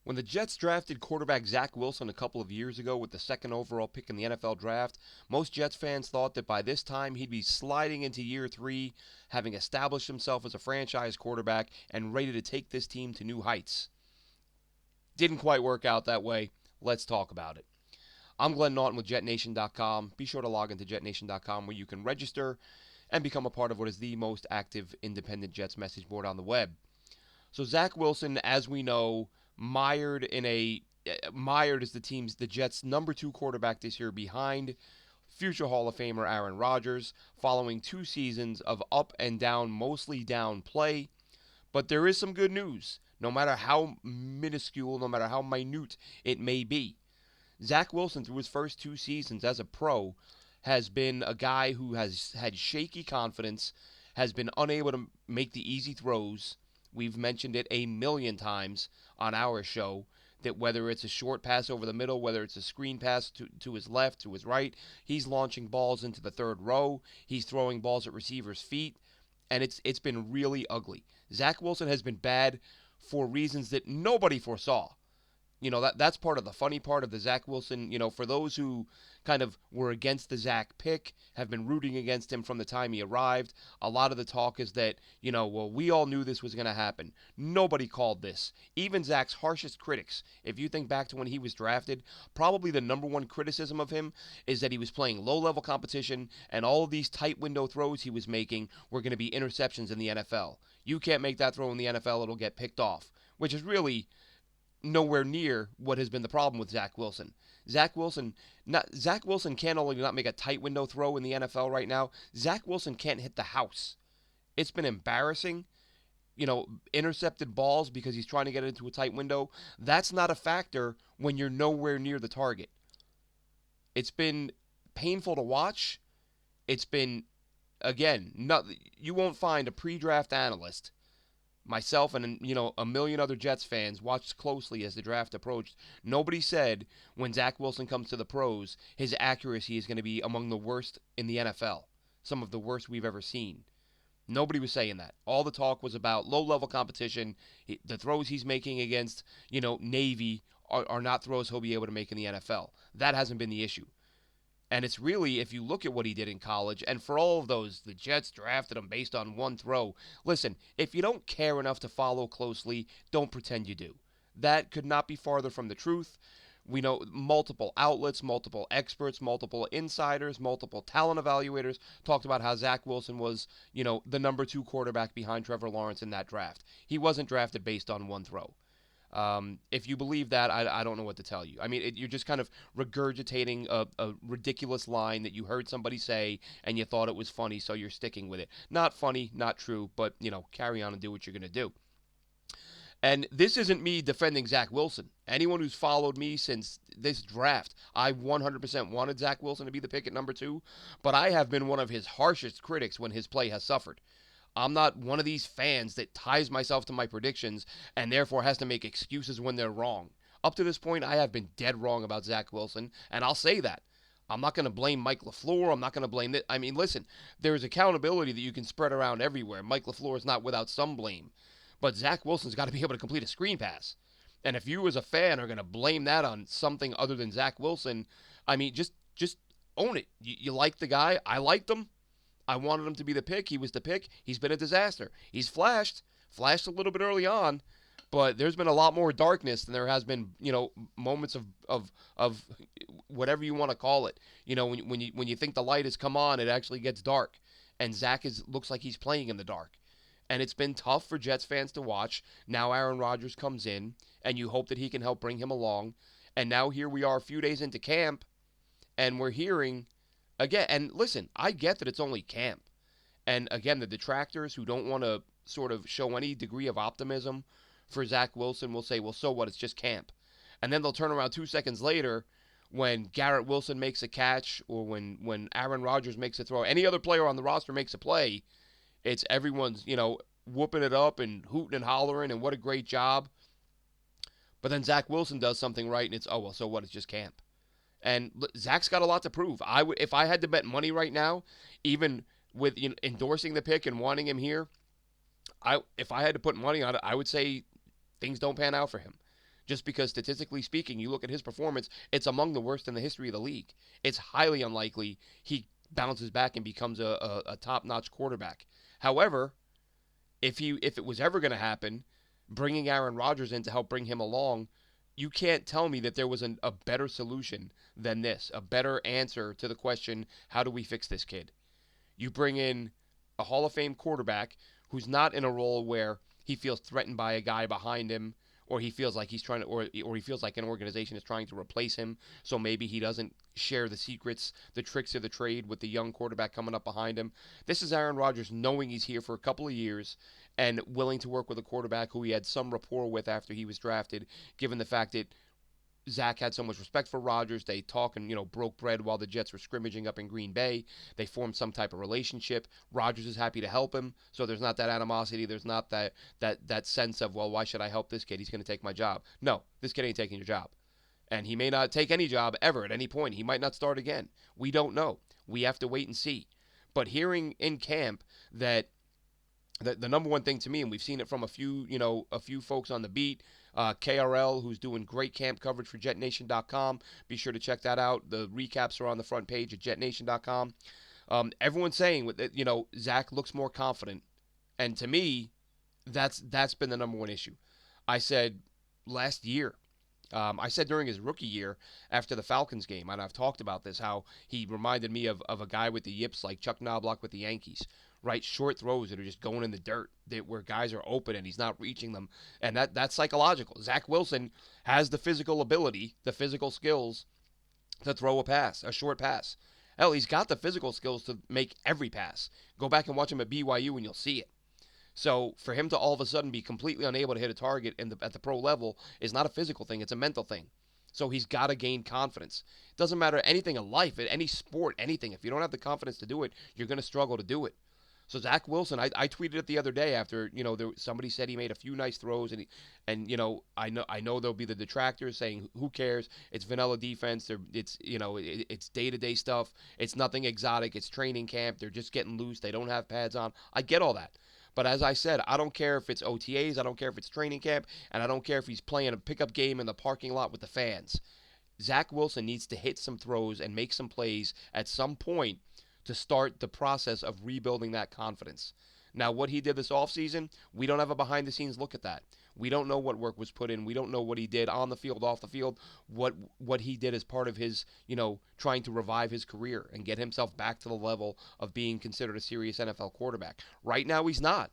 When the Jets drafted quarterback Zach Wilson a couple of years ago with the second overall pick in the NFL draft, most Jets fans thought that by this time he'd be sliding into year three, having established himself as a franchise quarterback and ready to take this team to new heights. Didn't quite work out that way. Let's talk about it. I'm Glenn Naughton with JetNation.com. Be sure to log into JetNation.com where you can register and become a part of what is the most active independent Jets message board on the web. So Zach Wilson, as we know, mired is the Jets' number two quarterback this year behind future Hall of Famer Aaron Rodgers, following 2 seasons of up and down, mostly down play. But there is some good news, no matter how minuscule, no matter how minute it may be. Zach Wilson, through his first 2 seasons as a pro, has been a guy who has had shaky confidence, has been unable to make the easy throws. We've mentioned it a million times on our show that whether it's a short pass over the middle, whether it's a screen pass to his left, to his right, he's launching balls into the third row. He's throwing balls at receivers' feet, and it's been really ugly. Zach Wilson has been bad for reasons that nobody foresaw. That's part of the funny part of the Zach Wilson. For those who kind of were against the Zach pick, have been rooting against him from the time he arrived. A lot of the talk is that, well, we all knew this was going to happen. Nobody called this. Even Zach's harshest critics, if you think back to when he was drafted, probably the number one criticism of him is that he was playing low-level competition and all of these tight window throws he was making were going to be interceptions in the NFL. You can't make that throw in the NFL, it'll get picked off, which is really nowhere near what has been the problem with Zach Wilson. Zach Wilson can't only not make a tight window throw in the NFL right now. Zach Wilson can't hit the house. It's been embarrassing. Intercepted balls because he's trying to get into a tight window. That's not a factor when you're nowhere near the target. It's been painful to watch. It's been, again, you won't find a pre-draft analyst, myself and a million other Jets fans watched closely as the draft approached. Nobody said when Zach Wilson comes to the pros, his accuracy is going to be among the worst in the NFL, some of the worst we've ever seen. Nobody was saying that. All the talk was about low-level competition. The throws he's making against, Navy are not throws he'll be able to make in the NFL. That hasn't been the issue. And it's really, if you look at what he did in college, and for all of those, the Jets drafted him based on one throw. Listen, if you don't care enough to follow closely, don't pretend you do. That could not be farther from the truth. We know multiple outlets, multiple experts, multiple insiders, multiple talent evaluators talked about how Zach Wilson was, the number two quarterback behind Trevor Lawrence in that draft. He wasn't drafted based on one throw. If you believe that, I don't know what to tell you. I mean, you're just kind of regurgitating a ridiculous line that you heard somebody say and you thought it was funny, so you're sticking with it. Not funny, not true, but, carry on and do what you're going to do. And this isn't me defending Zach Wilson. Anyone who's followed me since this draft, I 100% wanted Zach Wilson to be the pick at number two, but I have been one of his harshest critics when his play has suffered. I'm not one of these fans that ties myself to my predictions and therefore has to make excuses when they're wrong. Up to this point, I have been dead wrong about Zach Wilson, and I'll say that. I'm not going to blame Mike LaFleur. I'm not going to blame it. I mean, listen, there's accountability that you can spread around everywhere. Mike LaFleur is not without some blame. But Zach Wilson's got to be able to complete a screen pass. And if you as a fan are going to blame that on something other than Zach Wilson, I mean, just own it. You like the guy. I liked him. I wanted him to be the pick. He was the pick. He's been a disaster. He's flashed a little bit early on, but there's been a lot more darkness than there has been, moments of whatever you want to call it. When you think the light has come on, it actually gets dark, and Zach looks like he's playing in the dark. And it's been tough for Jets fans to watch. Now Aaron Rodgers comes in, and you hope that he can help bring him along. And now here we are a few days into camp, and we're hearing again, and listen, I get that it's only camp. And again, the detractors who don't want to sort of show any degree of optimism for Zach Wilson will say, well, so what? It's just camp. And then they'll turn around 2 seconds later when Garrett Wilson makes a catch or when Aaron Rodgers makes a throw. Any other player on the roster makes a play. It's everyone's, whooping it up and hooting and hollering and what a great job. But then Zach Wilson does something right and it's, oh, well, so what? It's just camp. And Zach's got a lot to prove. If I had to bet money right now, even with endorsing the pick and wanting him here, if I had to put money on it, I would say things don't pan out for him. Just because statistically speaking, you look at his performance, it's among the worst in the history of the league. It's highly unlikely he bounces back and becomes a top-notch quarterback. However, if it was ever going to happen, bringing Aaron Rodgers in to help bring him along, you can't tell me that there was a better solution than this, a better answer to the question, how do we fix this kid? You bring in a Hall of Fame quarterback who's not in a role where he feels threatened by a guy behind him, or he feels like he's trying to, or he feels like an organization is trying to replace him. So maybe he doesn't share the secrets, the tricks of the trade with the young quarterback coming up behind him. This is Aaron Rodgers knowing he's here for a couple of years and willing to work with a quarterback who he had some rapport with after he was drafted, given the fact that Zach had so much respect for Rodgers. They talk and broke bread while the Jets were scrimmaging up in Green Bay. They formed some type of relationship. Rodgers is happy to help him, so there's not that animosity. There's not that sense of, well, why should I help this kid? He's going to take my job. No, this kid ain't taking your job, and he may not take any job ever at any point. He might not start again. We don't know. We have to wait and see. But hearing in camp that the number one thing to me, and we've seen it from a few folks on the beat, KRL, who's doing great camp coverage for JetNation.com. Be sure to check that out. The recaps are on the front page at JetNation.com. Everyone's saying that Zach looks more confident, and to me, that's been the number one issue. I said last year. I said during his rookie year after the Falcons game, and I've talked about this, how he reminded me of a guy with the yips like Chuck Knobloch with the Yankees, right? Short throws that are just going in the dirt, where guys are open and he's not reaching them. And that's psychological. Zach Wilson has the physical ability, the physical skills to throw a pass, a short pass. Hell, he's got the physical skills to make every pass. Go back and watch him at BYU and you'll see it. So for him to all of a sudden be completely unable to hit a target at the pro level is not a physical thing, it's a mental thing. So he's got to gain confidence. It doesn't matter anything in life, in any sport, anything. If you don't have the confidence to do it, you're going to struggle to do it. So Zach Wilson, I tweeted it the other day after somebody said he made a few nice throws, I know there'll be the detractors saying who cares? It's vanilla defense. It's day to day stuff. It's nothing exotic. It's training camp. They're just getting loose. They don't have pads on. I get all that. But as I said, I don't care if it's OTAs, I don't care if it's training camp, and I don't care if he's playing a pickup game in the parking lot with the fans. Zach Wilson needs to hit some throws and make some plays at some point to start the process of rebuilding that confidence. Now, what he did this offseason, we don't have a behind-the-scenes look at that. We don't know what work was put in. We don't know what he did on the field, off the field, what he did as part of his, trying to revive his career and get himself back to the level of being considered a serious NFL quarterback. Right now, he's not.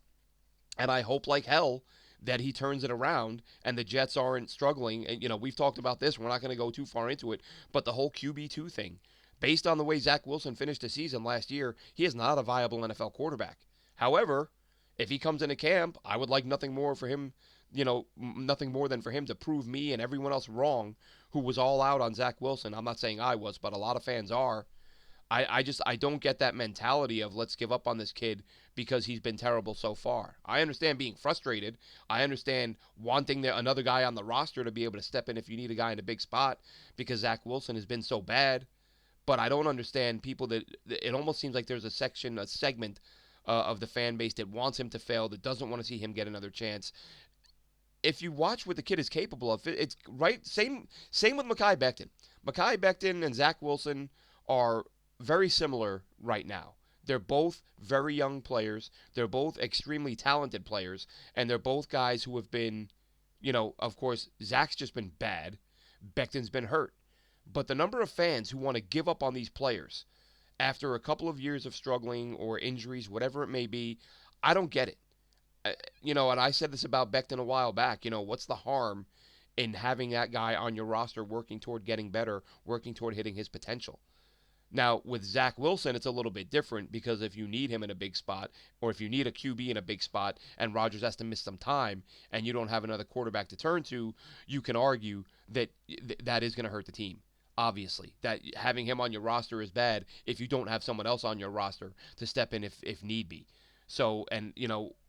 And I hope like hell that he turns it around and the Jets aren't struggling. And, we've talked about this. We're not going to go too far into it. But the whole QB2 thing, based on the way Zach Wilson finished the season last year, he is not a viable NFL quarterback. However, if he comes into camp, I would like nothing more for him, nothing more than for him to prove me and everyone else wrong who was all out on Zach Wilson. I'm not saying I was, but a lot of fans are. I don't get that mentality of let's give up on this kid because he's been terrible so far. I understand being frustrated. I understand wanting another guy on the roster to be able to step in if you need a guy in a big spot because Zach Wilson has been so bad. But I don't understand people that it almost seems like there's a segment of the fan base that wants him to fail, that doesn't want to see him get another chance. If you watch what the kid is capable of, it's right. Same with Mekhi Becton. Mekhi Becton and Zach Wilson are very similar right now. They're both very young players. They're both extremely talented players, and they're both guys who have been, of course, Zach's just been bad. Becton's been hurt. But the number of fans who want to give up on these players after a couple of years of struggling or injuries, whatever it may be, I don't get it. And I said this about Becton a while back. What's the harm in having that guy on your roster working toward getting better, working toward hitting his potential? Now, with Zach Wilson, it's a little bit different because if you need him in a big spot or if you need a QB in a big spot and Rodgers has to miss some time and you don't have another quarterback to turn to, you can argue that that is going to hurt the team. Obviously, that having him on your roster is bad if you don't have someone else on your roster to step in if need be. So, and,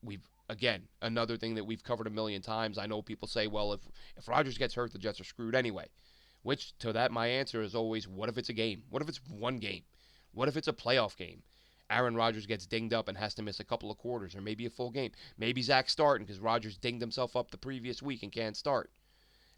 we've, again, another thing that we've covered a million times. I know people say, well, if Rodgers gets hurt, the Jets are screwed anyway. Which, to that, my answer is always, what if it's a game? What if it's one game? What if it's a playoff game? Aaron Rodgers gets dinged up and has to miss a couple of quarters or maybe a full game. Maybe Zach's starting because Rodgers dinged himself up the previous week and can't start.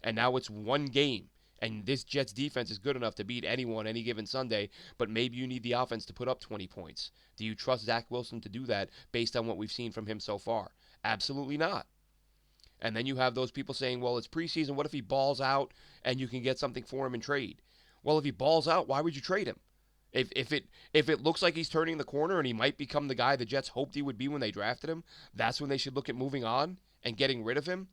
And now it's one game. And this Jets defense is good enough to beat anyone any given Sunday, but maybe you need the offense to put up 20 points. Do you trust Zach Wilson to do that based on what we've seen from him so far? Absolutely not. And then you have those people saying, well, it's preseason. What if he balls out and you can get something for him in trade? Well, if he balls out, why would you trade him? If it looks like he's turning the corner and he might become the guy the Jets hoped he would be when they drafted him, that's when they should look at moving on and getting rid of him.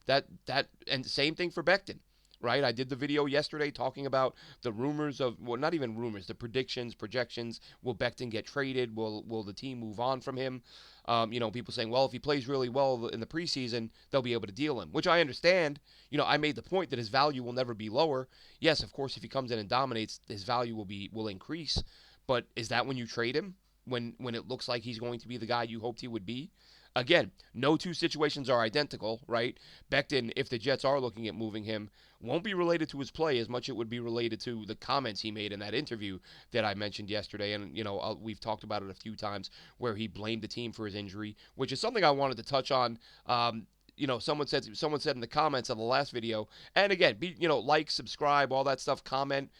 And same thing for Becton, right? I did the video yesterday talking about the rumors of, well, not even rumors, the predictions, projections. Will Becton get traded? Will the team move on from him? People saying, well, if he plays really well in the preseason, they'll be able to deal him, which I understand. I made the point that his value will never be lower. Yes, of course, if he comes in and dominates, his value will increase. But is that when you trade him? When it looks like he's going to be the guy you hoped he would be? Again, no two situations are identical, right? Becton, if the Jets are looking at moving him, won't be related to his play as much as it would be related to the comments he made in that interview that I mentioned yesterday. And, we've talked about it a few times where he blamed the team for his injury, which is something I wanted to touch on. Someone said in the comments on the last video, and again, like, subscribe, all that stuff, comment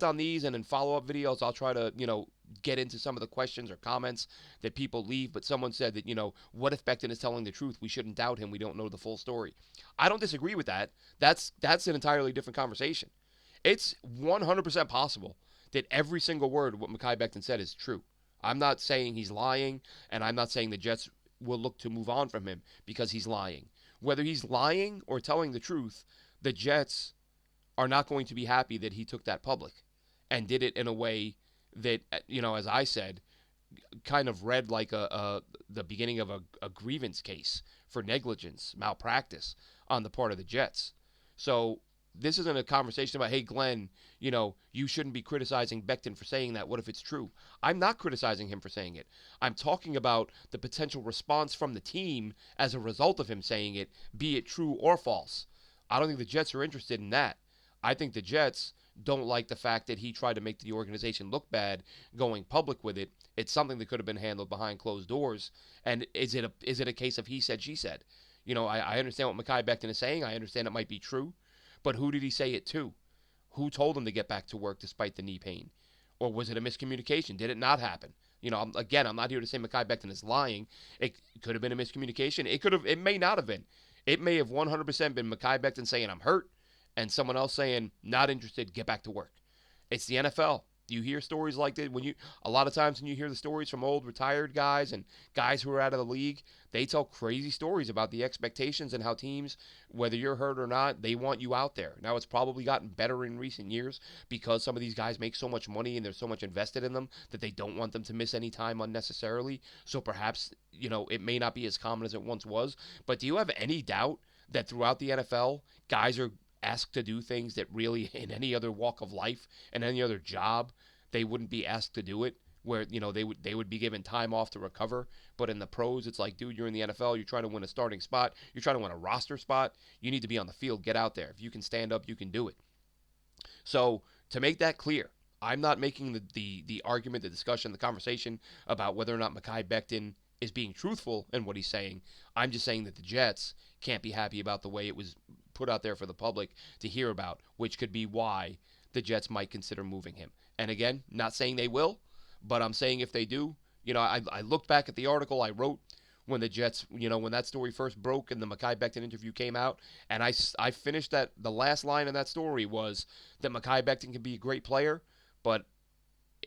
on these, and in follow-up videos, I'll try to, get into some of the questions or comments that people leave. But someone said that, what if Becton is telling the truth? We shouldn't doubt him. We don't know the full story. I don't disagree with that. That's an entirely different conversation. It's 100% possible that every single word of what Mekhi Becton said is true. I'm not saying he's lying, and I'm not saying the Jets will look to move on from him because he's lying. Whether he's lying or telling the truth, the Jets are not going to be happy that he took that public and did it in a way that, as I said, kind of read like the beginning of a grievance case for negligence, malpractice on the part of the Jets. So this isn't a conversation about, hey, Glenn, you shouldn't be criticizing Becton for saying that. What if it's true? I'm not criticizing him for saying it. I'm talking about the potential response from the team as a result of him saying it, be it true or false. I don't think the Jets are interested in that. I think the Jets don't like the fact that he tried to make the organization look bad going public with it. It's something that could have been handled behind closed doors. And is it a case of he said, she said? I understand what Mekhi Becton is saying. I understand it might be true. But who did he say it to? Who told him to get back to work despite the knee pain? Or was it a miscommunication? Did it not happen? I'm not here to say Mekhi Becton is lying. It could have been a miscommunication. It may not have been. It may have 100% been Mekhi Becton saying, I'm hurt, and someone else saying, not interested, get back to work. It's the NFL. You hear stories like that a lot of times when you hear the stories from old retired guys and guys who are out of the league, they tell crazy stories about the expectations and how teams, whether you're hurt or not, they want you out there. Now, it's probably gotten better in recent years because some of these guys make so much money and there's so much invested in them that they don't want them to miss any time unnecessarily. So perhaps, it may not be as common as it once was. But do you have any doubt that throughout the NFL, guys are asked to do things that really in any other walk of life and any other job they wouldn't be asked to do it, where they would be given time off to recover? But in the pros, it's like, dude, you're in the NFL, you're trying to win a starting spot, you're trying to win a roster spot, you need to be on the field, get out there. If you can stand up, you can do it. So to make that clear, I'm not making the argument, the discussion, the conversation about whether or not Mekhi Becton is being truthful in what he's saying. I'm just saying that the Jets can't be happy about the way it was put out there for the public to hear about, which could be why the Jets might consider moving him. And again, not saying they will, but I'm saying if they do, I looked back at the article I wrote when the Jets, when that story first broke and the Mekhi Becton interview came out, and I finished that, the last line of that story was that Mekhi Becton can be a great player, but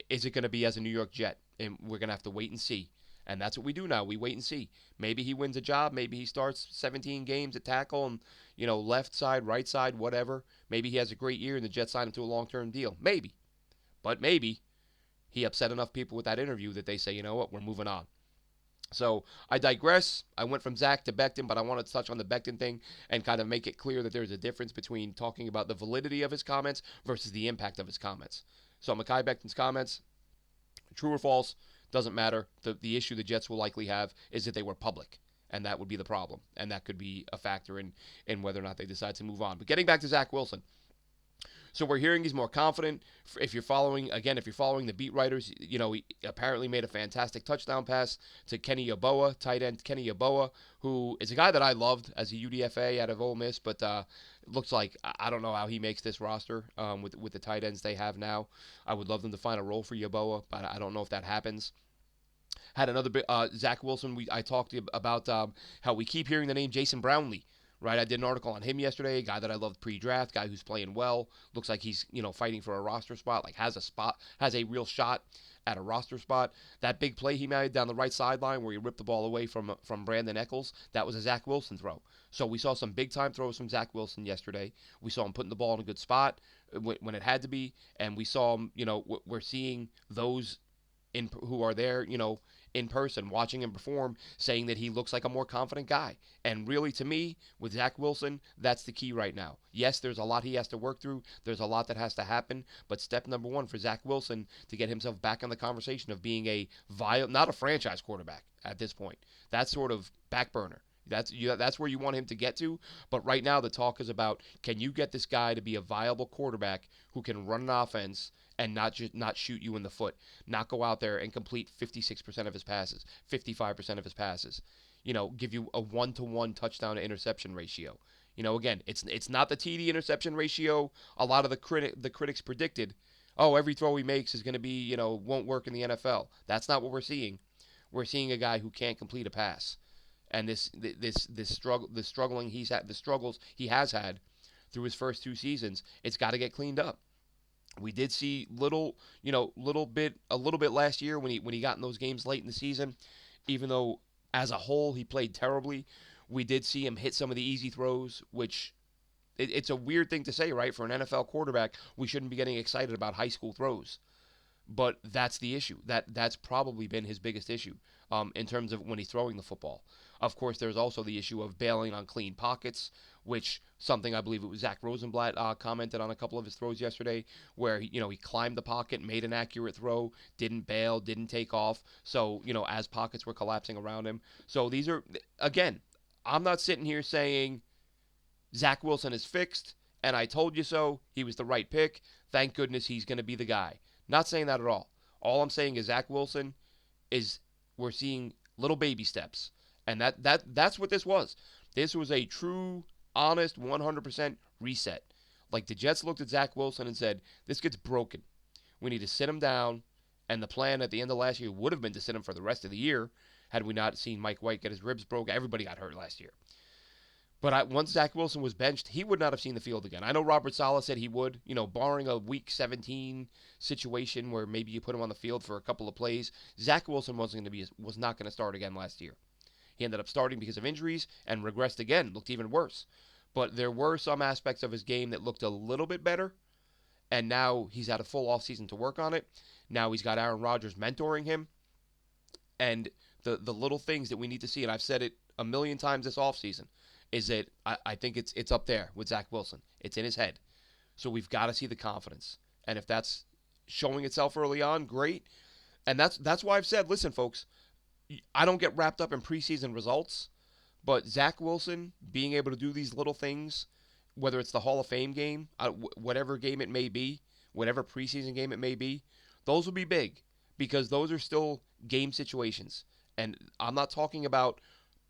is it going to be as a New York Jet? And we're going to have to wait and see. And that's what we do now. We wait and see. Maybe he wins a job. Maybe he starts 17 games at tackle and, left side, right side, whatever. Maybe he has a great year and the Jets sign him to a long-term deal. Maybe. But maybe he upset enough people with that interview that they say, you know what, we're moving on. So I digress. I went from Zach to Becton, but I wanted to touch on the Becton thing and kind of make it clear that there's a difference between talking about the validity of his comments versus the impact of his comments. So Mekhi Becton's comments, true or false, doesn't matter. The issue the Jets will likely have is that they were public, and that would be the problem, and that could be a factor in whether or not they decide to move on. But getting back to Zach Wilson. So we're hearing he's more confident. If you're following, again, if you're following the beat writers, he apparently made a fantastic touchdown pass to Kenny Yeboah, tight end Kenny Yeboah, who is a guy that I loved as a UDFA out of Ole Miss, but it looks like I don't know how he makes this roster with the tight ends they have now. I would love them to find a role for Yeboah, but I don't know if that happens. Had another bit, Zach Wilson. I talked to you about how we keep hearing the name Jason Brownlee. Right, I did an article on him yesterday. A guy that I loved pre-draft, guy who's playing well. Looks like he's fighting for a roster spot. Like has a real shot at a roster spot. That big play he made down the right sideline where he ripped the ball away from Brandon Eccles. That was a Zach Wilson throw. So we saw some big time throws from Zach Wilson yesterday. We saw him putting the ball in a good spot when it had to be, and we saw him. We're seeing those who are there, in person, watching him perform, saying that he looks like a more confident guy. And really, to me, with Zach Wilson, that's the key right now. Yes, there's a lot he has to work through. There's a lot that has to happen. But step number one for Zach Wilson to get himself back in the conversation of being not a franchise quarterback at this point. That's sort of back burner. That's where you want him to get to. But right now, the talk is about, can you get this guy to be a viable quarterback who can run an offense and not shoot you in the foot, not go out there and complete 56% of his passes, 55% of his passes, give you a 1-to-1 touchdown to interception ratio. Again, it's not the TD interception ratio a lot of the critics predicted. Oh, every throw he makes is going to be, won't work in the NFL. That's not what we're seeing. We're seeing a guy who can't complete a pass. And this struggling the struggles he has had through his first two seasons, it's got to get cleaned up. We did see a little bit last year when he got in those games late in the season, even though as a whole he played terribly. We did see him hit some of the easy throws, which it's a weird thing to say, right? For an NFL quarterback, we shouldn't be getting excited about high school throws. But that's the issue. That's probably been his biggest issue in terms of when he's throwing the football. Of course, there's also the issue of bailing on clean pockets, which something I believe it was Zach Rosenblatt commented on a couple of his throws yesterday, where he climbed the pocket, made an accurate throw, didn't bail, didn't take off. So as pockets were collapsing around him. So these are, again, I'm not sitting here saying Zach Wilson is fixed, and I told you so. He was the right pick. Thank goodness he's going to be the guy. Not saying that at all. All I'm saying is Zach Wilson we're seeing little baby steps. And that's what this was. This was a true, honest, 100% reset. Like the Jets looked at Zach Wilson and said, this gets broken. We need to sit him down. And the plan at the end of last year would have been to sit him for the rest of the year had we not seen Mike White get his ribs broke. Everybody got hurt last year. But once Zach Wilson was benched, he would not have seen the field again. I know Robert Saleh said he would, barring a Week 17 situation where maybe you put him on the field for a couple of plays. Zach Wilson was not going to start again last year. He ended up starting because of injuries and regressed again, looked even worse. But there were some aspects of his game that looked a little bit better, and now he's had a full offseason to work on it. Now he's got Aaron Rodgers mentoring him, and the little things that we need to see, and I've said it a million times this offseason, is that I think it's up there with Zach Wilson. It's in his head. So we've got to see the confidence. And if that's showing itself early on, great. And that's why I've said, listen, folks, I don't get wrapped up in preseason results, but Zach Wilson being able to do these little things, whether it's the Hall of Fame game, whatever game it may be, whatever preseason game it may be, those will be big because those are still game situations. And I'm not talking about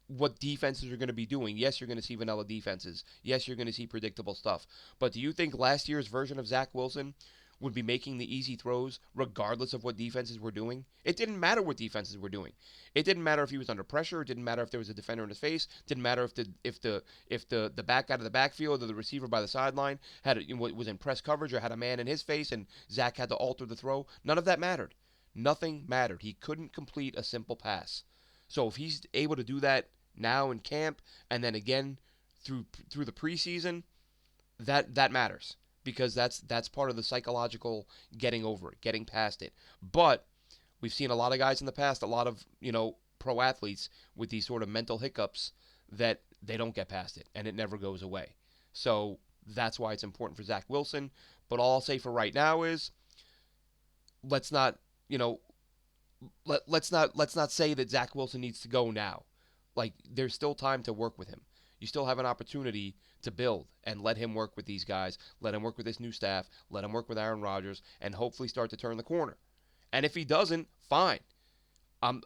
what defenses are going to be doing. Yes, you're going to see vanilla defenses. Yes, you're going to see predictable stuff. But do you think last year's version of Zach Wilson would be making the easy throws regardless of what defenses were doing? It didn't matter what defenses were doing. It didn't matter if he was under pressure. It didn't matter if there was a defender in his face. It didn't matter if the back out of the backfield or the receiver by the sideline was in press coverage or had a man in his face and Zach had to alter the throw. None of that mattered. Nothing mattered. He couldn't complete a simple pass. So if he's able to do that now in camp and then again through the preseason, that matters because that's part of the psychological getting over it, getting past it. But we've seen a lot of guys in the past, a lot of pro athletes with these sort of mental hiccups that they don't get past it and it never goes away. So that's why it's important for Zach Wilson. But all I'll say for right now is let's not let's not say that Zach Wilson needs to go now. Like, there's still time to work with him. You still have an opportunity to build and let him work with these guys, let him work with this new staff, let him work with Aaron Rodgers, and hopefully start to turn the corner. And if he doesn't, fine.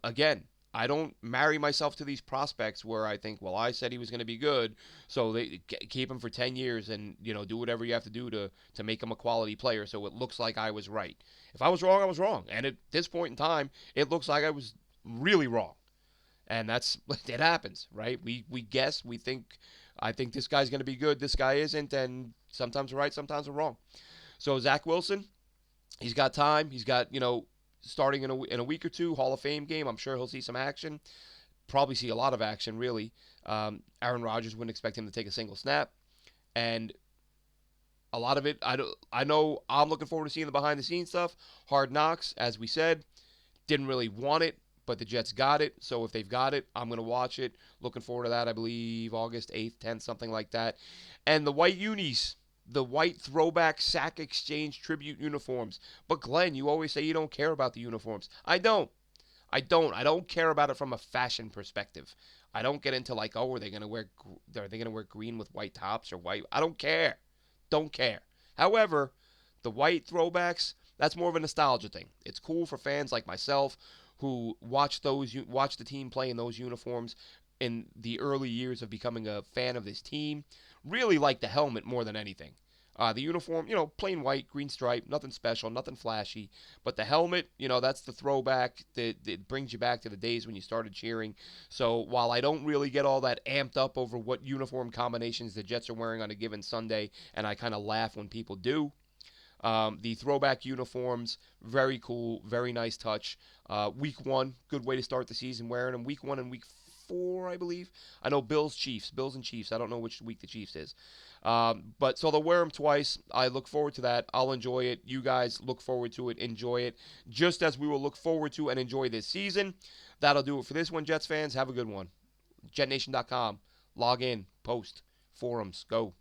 Again, I don't marry myself to these prospects where I think, well, I said he was going to be good, so they keep him for 10 years and do whatever you have to do to make him a quality player, so it looks like I was right. If I was wrong, I was wrong, and at this point in time, it looks like I was really wrong, and that's it happens, right? We guess, we think, I think this guy's going to be good, this guy isn't, and sometimes we're right, sometimes we're wrong. So Zach Wilson, he's got time. He's got, starting in a week or two, Hall of Fame game. I'm sure he'll see some action. Probably see a lot of action, really. Aaron Rodgers wouldn't expect him to take a single snap. And a lot of it, I know I'm looking forward to seeing the behind-the-scenes stuff. Hard Knocks, as we said, didn't really want it, but the Jets got it. So if they've got it, I'm going to watch it. Looking forward to that, I believe, August 8th, 10th, something like that. And the white unis, the white throwback sack exchange tribute uniforms. But Glenn, you always say you don't care about the uniforms. I don't. I don't care about it from a fashion perspective. I don't get into like, oh, are they gonna wear green with white tops or white? I don't care. Don't care. However, the white throwbacks, that's more of a nostalgia thing. It's cool for fans like myself who watch the team play in those uniforms in the early years of becoming a fan of this team. Really like the helmet more than anything. The uniform, plain white, green stripe, nothing special, nothing flashy. But the helmet, that's the throwback. It brings you back to the days when you started cheering. So while I don't really get all that amped up over what uniform combinations the Jets are wearing on a given Sunday, and I kind of laugh when people do, the throwback uniforms, very cool, very nice touch. Week 1, good way to start the season wearing them. Week 1 and week 4, I believe. I know Bills and Chiefs. I don't know which week the Chiefs is. But so they'll wear them twice. I look forward to that. I'll enjoy it. You guys look forward to it. Enjoy it. Just as we will look forward to and enjoy this season. That'll do it for this one, Jets fans. Have a good one. JetNation.com. Log in. Post. Forums. Go.